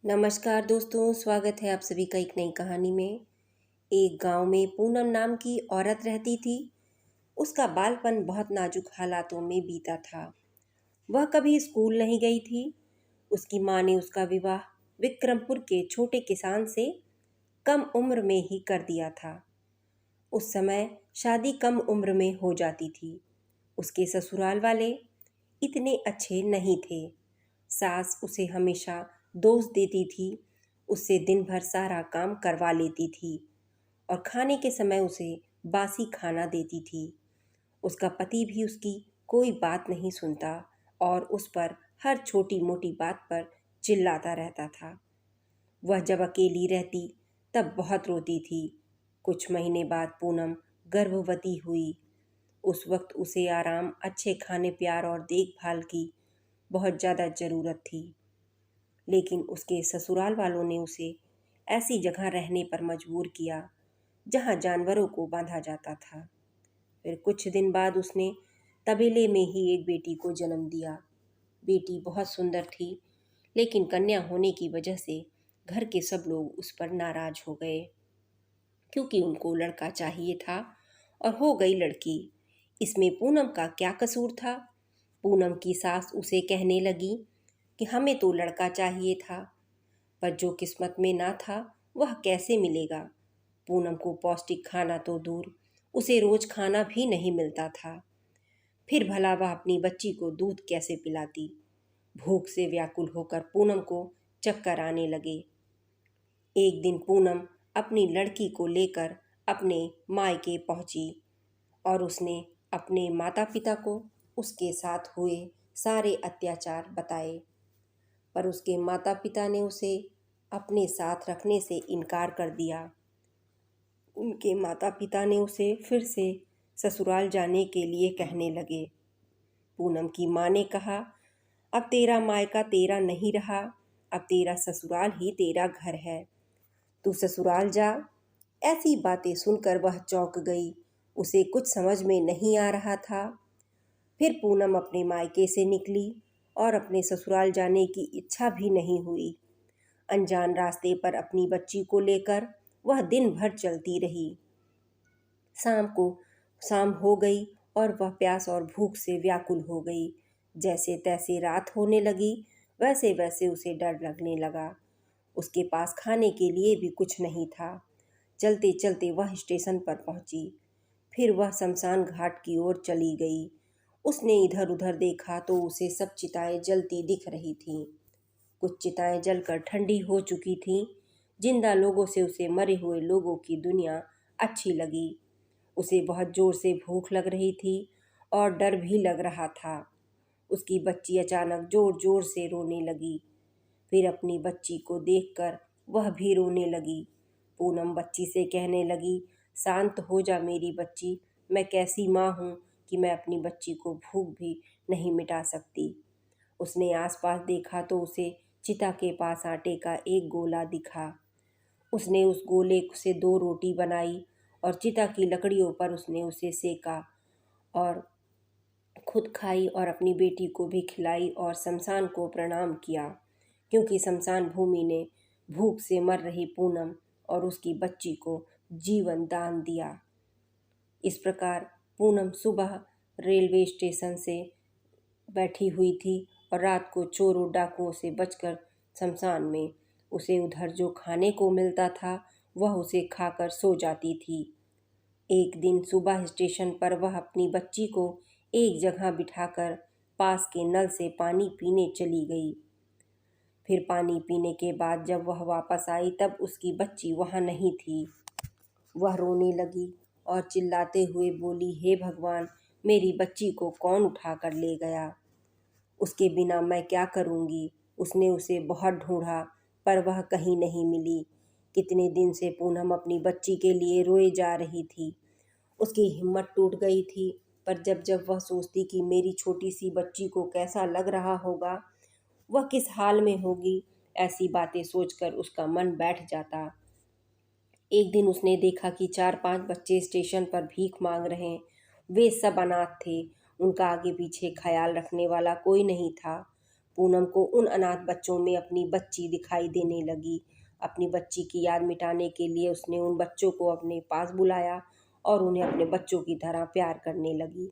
नमस्कार दोस्तों, स्वागत है आप सभी का एक नई कहानी में। एक गांव में पूनम नाम की औरत रहती थी। उसका बालपन बहुत नाजुक हालातों में बीता था। वह कभी स्कूल नहीं गई थी। उसकी माँ ने उसका विवाह विक्रमपुर के छोटे किसान से कम उम्र में ही कर दिया था। उस समय शादी कम उम्र में हो जाती थी। उसके ससुराल वाले इतने अच्छे नहीं थे। सास उसे हमेशा दोष देती थी। उससे दिन भर सारा काम करवा लेती थी और खाने के समय उसे बासी खाना देती थी। उसका पति भी उसकी कोई बात नहीं सुनता और उस पर हर छोटी मोटी बात पर चिल्लाता रहता था। वह जब अकेली रहती तब बहुत रोती थी। कुछ महीने बाद पूनम गर्भवती हुई। उस वक्त उसे आराम, अच्छे खाने, प्यार और देखभाल की बहुत ज़्यादा ज़रूरत थी। लेकिन उसके ससुराल वालों ने उसे ऐसी जगह रहने पर मजबूर किया जहाँ जानवरों को बांधा जाता था। फिर कुछ दिन बाद उसने तबेले में ही एक बेटी को जन्म दिया। बेटी बहुत सुंदर थी, लेकिन कन्या होने की वजह से घर के सब लोग उस पर नाराज हो गए, क्योंकि उनको लड़का चाहिए था और हो गई लड़की। इसमें पूनम का क्या कसूर था? पूनम की सास उसे कहने लगी कि हमें तो लड़का चाहिए था, पर जो किस्मत में ना था वह कैसे मिलेगा। पूनम को पौष्टिक खाना तो दूर, उसे रोज खाना भी नहीं मिलता था। फिर भला वह अपनी बच्ची को दूध कैसे पिलाती। भूख से व्याकुल होकर पूनम को चक्कर आने लगे। एक दिन पूनम अपनी लड़की को लेकर अपने मायके पहुंची और उसने अपने माता पिता को उसके साथ हुए सारे अत्याचार बताए। पर उसके माता पिता ने उसे अपने साथ रखने से इनकार कर दिया। उनके माता पिता ने उसे फिर से ससुराल जाने के लिए कहने लगे। पूनम की माँ ने कहा, अब तेरा मायका तेरा नहीं रहा, अब तेरा ससुराल ही तेरा घर है, तू ससुराल जा। ऐसी बातें सुनकर वह चौंक गई। उसे कुछ समझ में नहीं आ रहा था। फिर पूनम अपने मायके से निकली और अपने ससुराल जाने की इच्छा भी नहीं हुई। अनजान रास्ते पर अपनी बच्ची को लेकर वह दिन भर चलती रही। शाम को शाम हो गई और वह प्यास और भूख से व्याकुल हो गई। जैसे तैसे रात होने लगी, वैसे वैसे उसे डर लगने लगा। उसके पास खाने के लिए भी कुछ नहीं था। चलते चलते वह स्टेशन पर पहुंची। फिर वह शमशान घाट की ओर चली गई। उसने इधर उधर देखा तो उसे सब चिताएं जलती दिख रही थीं। कुछ चिताएं जलकर ठंडी हो चुकी थीं। जिंदा लोगों से उसे मरे हुए लोगों की दुनिया अच्छी लगी। उसे बहुत जोर से भूख लग रही थी और डर भी लग रहा था। उसकी बच्ची अचानक जोर जोर से रोने लगी। फिर अपनी बच्ची को देखकर वह भी रोने लगी। पूनम बच्ची से कहने लगी, शांत हो जा मेरी बच्ची, मैं कैसी माँ हूँ कि मैं अपनी बच्ची को भूख भी नहीं मिटा सकती। उसने आसपास देखा तो उसे चिता के पास आटे का एक गोला दिखा। उसने उस गोले से दो रोटी बनाई और चिता की लकड़ियों पर उसने उसे सेका और खुद खाई और अपनी बेटी को भी खिलाई और शमशान को प्रणाम किया, क्योंकि शमशान भूमि ने भूख से मर रही पूनम और उसकी बच्ची को जीवन दान दिया। इस प्रकार पूनम सुबह रेलवे स्टेशन से बैठी हुई थी और रात को चोरों डाकुओं से बचकर शमशान में उसे उधर जो खाने को मिलता था वह उसे खाकर सो जाती थी। एक दिन सुबह स्टेशन पर वह अपनी बच्ची को एक जगह बिठाकर पास के नल से पानी पीने चली गई। फिर पानी पीने के बाद जब वह वापस आई तब उसकी बच्ची वहाँ नहीं थी। वह रोने लगी और चिल्लाते हुए बोली, हे भगवान, मेरी बच्ची को कौन उठा कर ले गया? उसके बिना मैं क्या करूँगी? उसने उसे बहुत ढूंढा पर वह कहीं नहीं मिली। कितने दिन से पूनम अपनी बच्ची के लिए रोए जा रही थी। उसकी हिम्मत टूट गई थी, पर जब जब वह सोचती कि मेरी छोटी सी बच्ची को कैसा लग रहा होगा, वह किस हाल में होगी, ऐसी बातें सोचकर उसका मन बैठ जाता। एक दिन उसने देखा कि 4-5 बच्चे स्टेशन पर भीख मांग रहे हैं। वे सब अनाथ थे। उनका आगे पीछे ख्याल रखने वाला कोई नहीं था। पूनम को उन अनाथ बच्चों में अपनी बच्ची दिखाई देने लगी। अपनी बच्ची की याद मिटाने के लिए उसने उन बच्चों को अपने पास बुलाया और उन्हें अपने बच्चों की तरह प्यार करने लगी।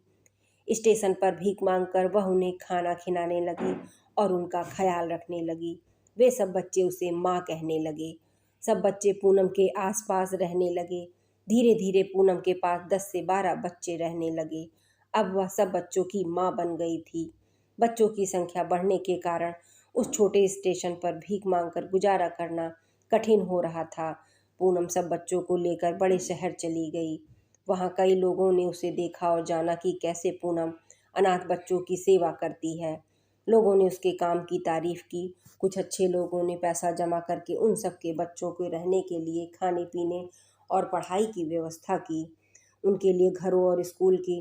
स्टेशन पर भीख मांगकर वह उन्हें खाना खिलाने लगी और उनका ख्याल रखने लगी। वे सब बच्चे उसे माँ कहने लगे। सब बच्चे पूनम के आसपास रहने लगे। धीरे धीरे पूनम के पास 10 से 12 बच्चे रहने लगे। अब वह सब बच्चों की माँ बन गई थी। बच्चों की संख्या बढ़ने के कारण उस छोटे स्टेशन पर भीख मांगकर गुजारा करना कठिन हो रहा था। पूनम सब बच्चों को लेकर बड़े शहर चली गई। वहाँ कई लोगों ने उसे देखा और जाना कि कैसे पूनम अनाथ बच्चों की सेवा करती है। लोगों ने उसके काम की तारीफ की। कुछ अच्छे लोगों ने पैसा जमा करके उन सब के बच्चों को रहने के लिए खाने पीने और पढ़ाई की व्यवस्था की। उनके लिए घरों और स्कूल के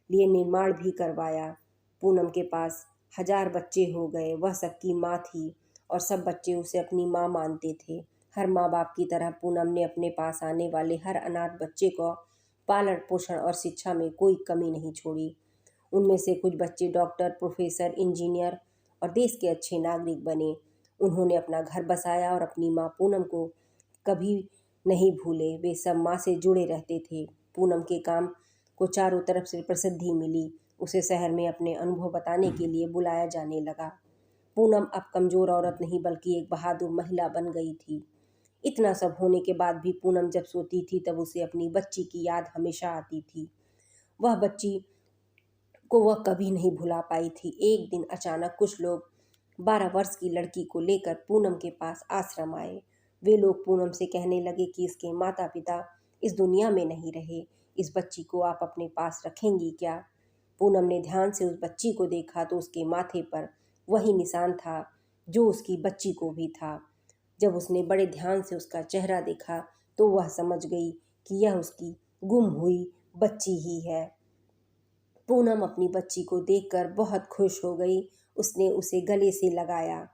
लिए निर्माण भी करवाया। पूनम के पास 1000 बच्चे हो गए। वह सबकी माँ थी और सब बच्चे उसे अपनी माँ मानते थे। हर माँ बाप की तरह पूनम ने अपने पास आने वाले हर अनाथ बच्चे को पालन पोषण और शिक्षा में कोई कमी नहीं छोड़ी। उनमें से कुछ बच्चे डॉक्टर, प्रोफेसर, इंजीनियर और देश के अच्छे नागरिक बने। उन्होंने अपना घर बसाया और अपनी माँ पूनम को कभी नहीं भूले। वे सब माँ से जुड़े रहते थे। पूनम के काम को चारों तरफ से प्रसिद्धि मिली। उसे शहर में अपने अनुभव बताने के लिए बुलाया जाने लगा। पूनम अब कमज़ोर औरत नहीं बल्कि एक बहादुर महिला बन गई थी। इतना सब होने के बाद भी पूनम जब सोती थी तब उसे अपनी बच्ची की याद हमेशा आती थी। वह बच्ची को वह कभी नहीं भुला पाई थी। एक दिन अचानक कुछ लोग 12 वर्ष की लड़की को लेकर पूनम के पास आश्रम आए। वे लोग पूनम से कहने लगे कि इसके माता पिता इस दुनिया में नहीं रहे। इस बच्ची को आप अपने पास रखेंगी क्या? पूनम ने ध्यान से उस बच्ची को देखा तो उसके माथे पर वही निशान था जो उसकी बच्ची को भी था। जब उसने बड़े ध्यान से उसका चेहरा देखा तो वह समझ गई कि यह उसकी गुम हुई बच्ची ही है। पूनम अपनी बच्ची को देखकर बहुत खुश हो गई। उसने उसे गले से लगाया।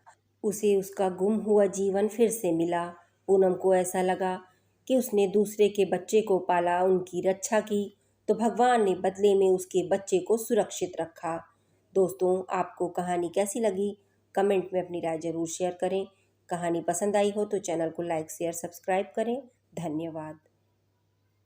उसे उसका गुम हुआ जीवन फिर से मिला। पूनम को ऐसा लगा कि उसने दूसरे के बच्चे को पाला, उनकी रक्षा की, तो भगवान ने बदले में उसके बच्चे को सुरक्षित रखा। दोस्तों, आपको कहानी कैसी लगी? कमेंट में अपनी राय ज़रूर शेयर करें। कहानी पसंद आई हो तो चैनल को लाइक, शेयर, सब्सक्राइब करें। धन्यवाद।